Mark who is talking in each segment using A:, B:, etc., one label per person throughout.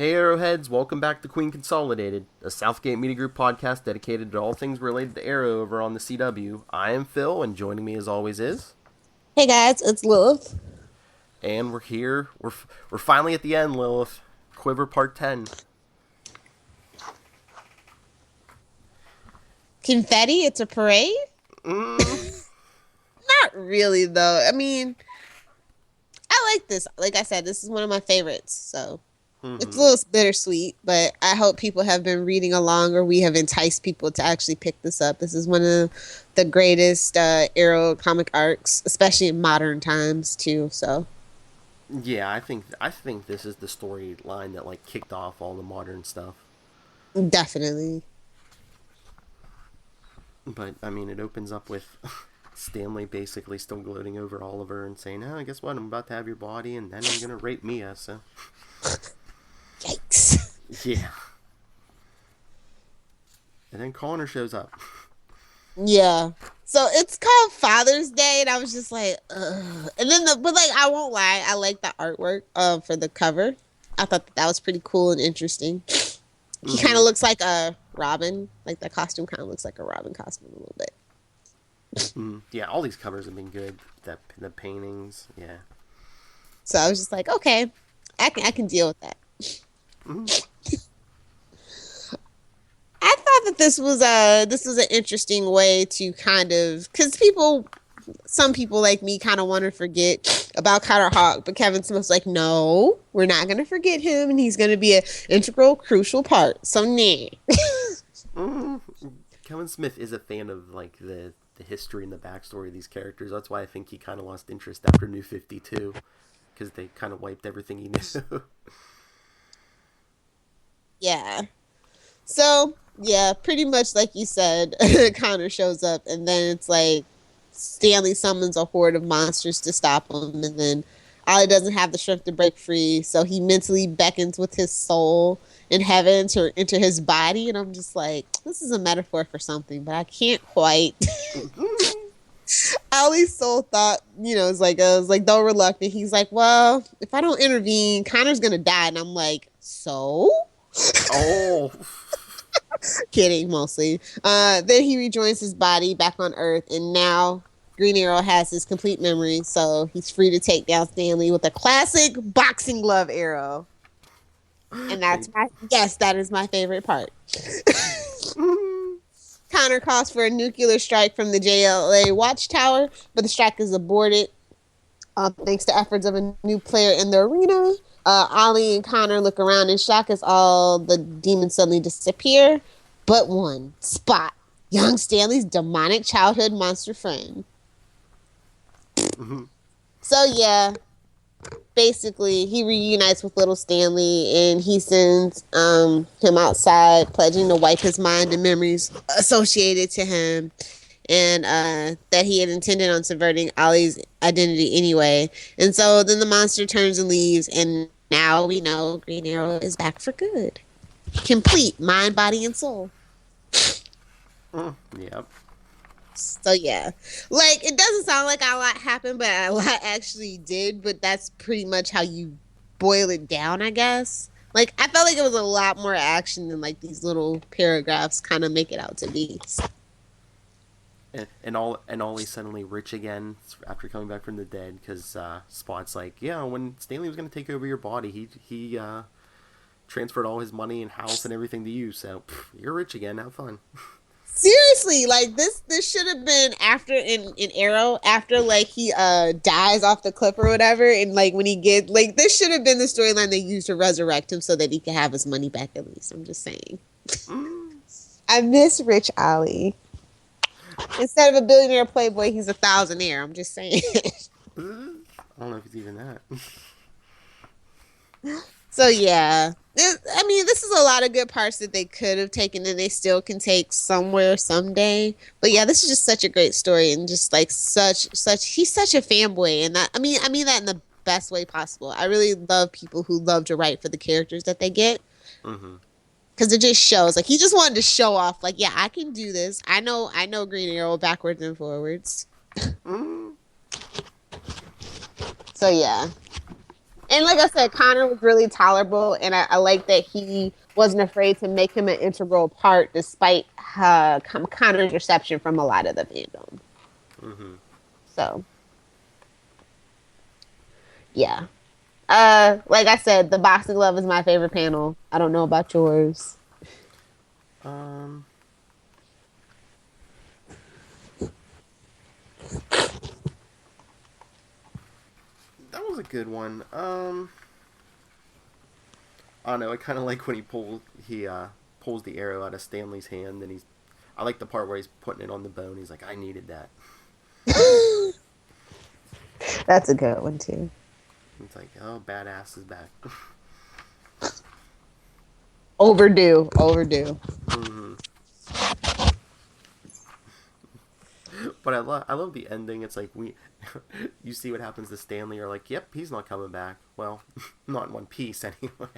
A: Hey Arrowheads, welcome back to Queen Consolidated, a Southgate Media Group podcast dedicated to all things related to Arrow over on the CW. I am Phil, and joining me as always is...
B: Hey guys, it's Lilith.
A: And we're here. We're finally at the end, Lilith. Quiver Part 10.
B: Confetti? It's a parade? Not really, though. I mean, I like this. Like I said, this is one of my favorites, so... It's a little bittersweet, but I hope people have been reading along or we have enticed people to actually pick this up. This is one of the greatest Arrow comic arcs, especially in modern times, too, so...
A: Yeah, I think this is the storyline that, like, kicked off all the modern stuff.
B: Definitely.
A: But, I mean, it opens up with Stanley basically still gloating over Oliver and saying, oh, guess what, I'm about to have your body, and then I'm gonna rape Mia, so...
B: Yikes.
A: Yeah. And then Connor shows up.
B: Yeah. So it's called Father's Day, and I was just like, ugh. And then, but like, I won't lie, I like the artwork for the cover. I thought that was pretty cool and interesting. He kind of looks like a Robin. Like, the costume kind of looks like a Robin costume a little bit.
A: Yeah, all these covers have been good. The paintings, yeah.
B: So I was just like, okay, I can deal with that. I thought that this was an interesting way to kind of, because some people like me kind of want to forget about Carter Hawk, but Kevin Smith's like, no, we're not going to forget him, and he's going to be an integral, crucial part. So, nah.
A: Kevin Smith is a fan of like the history and the backstory of these characters. That's why I think he kind of lost interest after New 52, because they kind of wiped everything he knew.
B: Yeah. So, yeah, pretty much like you said, Connor shows up, and then it's like Stanley summons a horde of monsters to stop him, and then Ollie doesn't have the strength to break free, so he mentally beckons with his soul in heaven to enter his body, and I'm just like, this is a metaphor for something, but I can't quite. Ollie's soul thought, is like, though reluctant, he's like, well, if I don't intervene, Connor's gonna die, and I'm like, so?
A: Oh.
B: Kidding, mostly. Then he rejoins his body back on Earth, and now Green Arrow has his complete memory, so he's free to take down Stanley with a classic boxing glove arrow. And that is my favorite part. Connor calls for a nuclear strike from the JLA watchtower, but the strike is aborted thanks to efforts of a new player in the arena. Ollie and Connor look around in shock as all the demons suddenly disappear, but one, Spot, young Stanley's demonic childhood monster friend. So yeah, basically he reunites with little Stanley, and he sends him outside, pledging to wipe his mind and memories associated to him, and that he had intended on subverting Ollie's identity anyway. And so then the monster turns and leaves, and now we know Green Arrow is back for good. Complete, mind, body, and soul.
A: Yep.
B: So yeah. Like, it doesn't sound like a lot happened, but a lot actually did, but that's pretty much how you boil it down, I guess. Like, I felt like it was a lot more action than, like, these little paragraphs kind of make it out to be.
A: And Ollie's suddenly rich again after coming back from the dead, because Spot's like, yeah, when Stanley was going to take over your body, he transferred all his money and house and everything to you, so you're rich again, have fun.
B: Seriously, like, this should have been after in Arrow, after, like, he dies off the cliff or whatever, and, like, when he gets, like, this should have been the storyline they used to resurrect him so that he could have his money back at least. I'm just saying. I miss Rich Ollie. Instead of a billionaire playboy, he's a thousandaire. I'm just saying.
A: I don't know if it's even that.
B: So, yeah. I mean, this is a lot of good parts that they could have taken and they still can take somewhere someday. But yeah, this is just such a great story, and just like he's such a fanboy, and that I mean that in the best way possible. I really love people who love to write for the characters that they get. Because it just shows, like, he just wanted to show off, like, yeah, I can do this. I know Green Arrow backwards and forwards. So yeah. And like I said, Connor was really tolerable, and I like that he wasn't afraid to make him an integral part, despite Connor's reception from a lot of the fandom.
A: Mm-hmm.
B: So, yeah. Like I said, the boxing glove is my favorite panel. I don't know about yours.
A: Um, that was a good one. I don't know. I kind of like when he pulls the arrow out of Stanley's hand, and I like the part where he's putting it on the bone. He's like, I needed that.
B: That's a good one too.
A: It's like, oh, badass is back.
B: Overdue.
A: Mm-hmm. But I love the ending. It's like you see what happens to Stanley. You're like, yep, he's not coming back. Well, not in one piece anyway.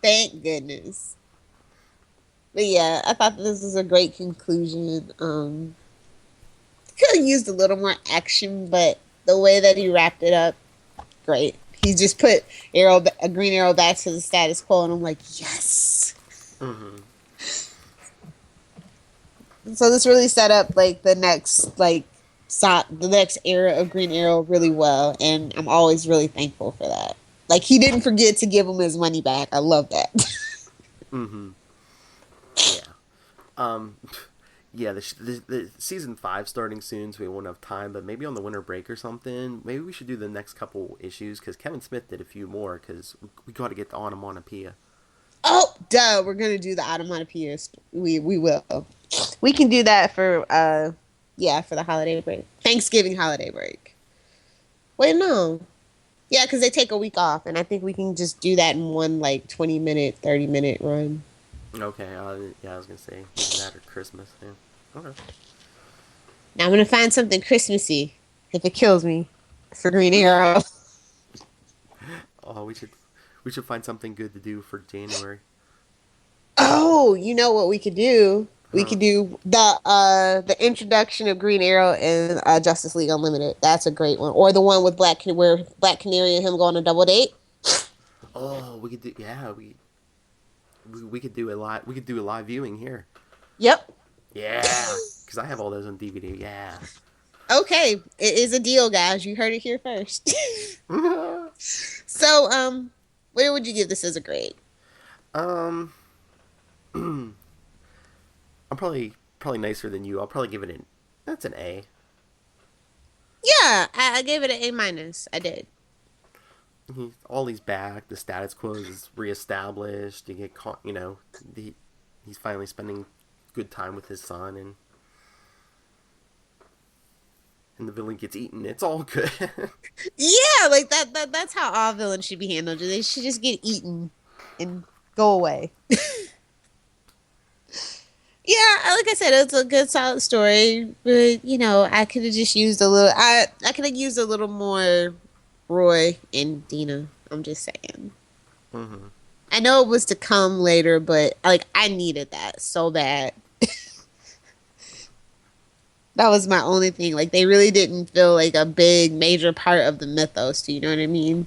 B: Thank goodness. But yeah, I thought this was a great conclusion. Could have used a little more action, but the way that he wrapped it up, great. He just put a Green Arrow back to the status quo, and I'm like, yes.
A: Mm-hmm.
B: So this really set up like the next era of Green Arrow really well, and I'm always really thankful for that. Like, he didn't forget to give him his money back. I love that.
A: Mm-hmm. Yeah. Yeah, the season 5 starting soon, so we won't have time. But maybe on the winter break or something. Maybe we should do the next couple issues because Kevin Smith did a few more because we got to get the onomatopoeia.
B: Oh, duh! We're gonna do the onomatopoeia. We will. We can do that for for the holiday break, Thanksgiving holiday break. Wait, no. Yeah, because they take a week off, and I think we can just do that in one 20-minute, 30-minute run.
A: Okay. Yeah, I was gonna say that or Christmas. Yeah. Okay.
B: Now I'm gonna find something Christmassy if it kills me for Green Arrow.
A: Oh, we should find something good to do for January.
B: Oh, you know what we could do? We
A: Huh.
B: could do the introduction of Green Arrow in Justice League Unlimited. That's a great one. Or the one with where Black Canary and him go on a double date.
A: Oh, we could do. Yeah, we could do a live. We could do a live viewing here.
B: Yep.
A: Yeah, because I have all those on DVD. Yeah.
B: Okay, it is a deal, guys. You heard it here first. So, where would you give this as a grade?
A: um, I'm probably nicer than you. I'll probably give it that's an A.
B: Yeah, I gave it an A minus. I did.
A: All he's back. The status quo is reestablished. You get caught. He's finally spending good time with his son, and the villain gets eaten. It's all good.
B: Yeah, like that's how all villains should be handled. They should just get eaten and go away. Yeah, like I said, it's a good, solid story. But I could have just used a little. I could have used a little more Roy and Dina. I'm just saying.
A: Mm-hmm.
B: I know it was to come later, but I needed that so bad. That was my only thing. Like, they really didn't feel like a big major part of the mythos. Do you know what I mean?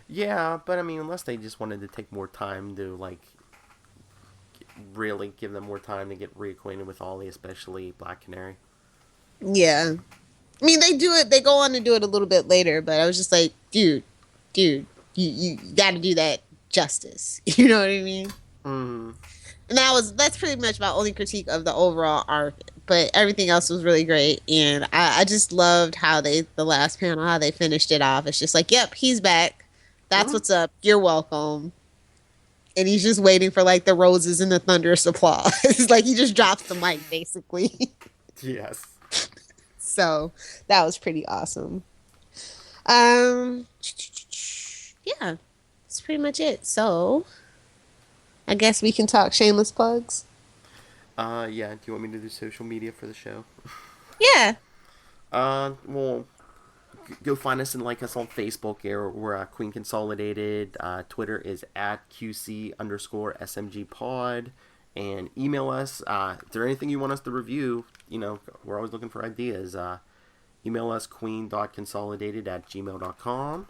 A: Yeah, but I mean, unless they just wanted to take more time to really give them more time to get reacquainted with Ollie, especially Black Canary.
B: Yeah. I mean, they do it. They go on to do it a little bit later, but I was just like, dude, you got to do that justice. You know what I mean?
A: Mm-hmm.
B: And that's pretty much my only critique of the overall arc. But everything else was really great, and I just loved how the last panel, how they finished it off. It's just like, yep, he's back. That's what's up. You're welcome. And he's just waiting for the roses and the thunderous applause. It's like he just drops the mic, basically.
A: Yes.
B: So that was pretty awesome. Yeah, that's pretty much it. So I guess we can talk shameless plugs.
A: Yeah. Do you want me to do social media for the show?
B: Yeah.
A: Well, go find us and like us on Facebook. We're Queen Consolidated. Twitter is at QC_SMG pod. And email us. If there's anything you want us to review, we're always looking for ideas. Email us queen.consolidated@gmail.com.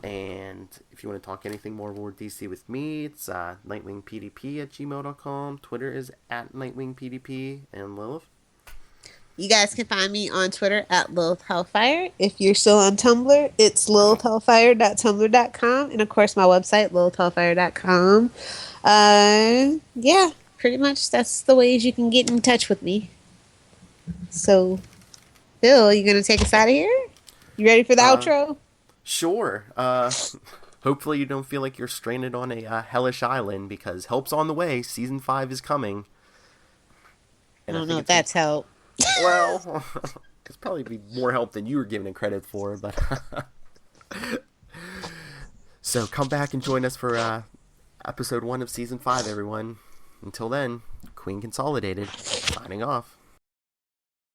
A: And if you want to talk anything more War DC with me, it's nightwingpdp@gmail.com. Twitter is @nightwingpdp. And Lilith?
B: You guys can find me on Twitter at Lilith Hellfire. If you're still on Tumblr, it's lilithhellfire.tumblr.com. And of course, my website, lilithhellfire.com. Yeah, pretty much that's the ways you can get in touch with me. So, Bill, you going to take us out of here? You ready for the outro?
A: Sure. Hopefully you don't feel like you're stranded on a hellish island, because help's on the way. Season 5 is coming.
B: And I don't know if that's help.
A: Well, it's probably be more help than you were giving it credit for, but so come back and join us for episode 1 of season 5, everyone. Until then, Queen Consolidated, signing off.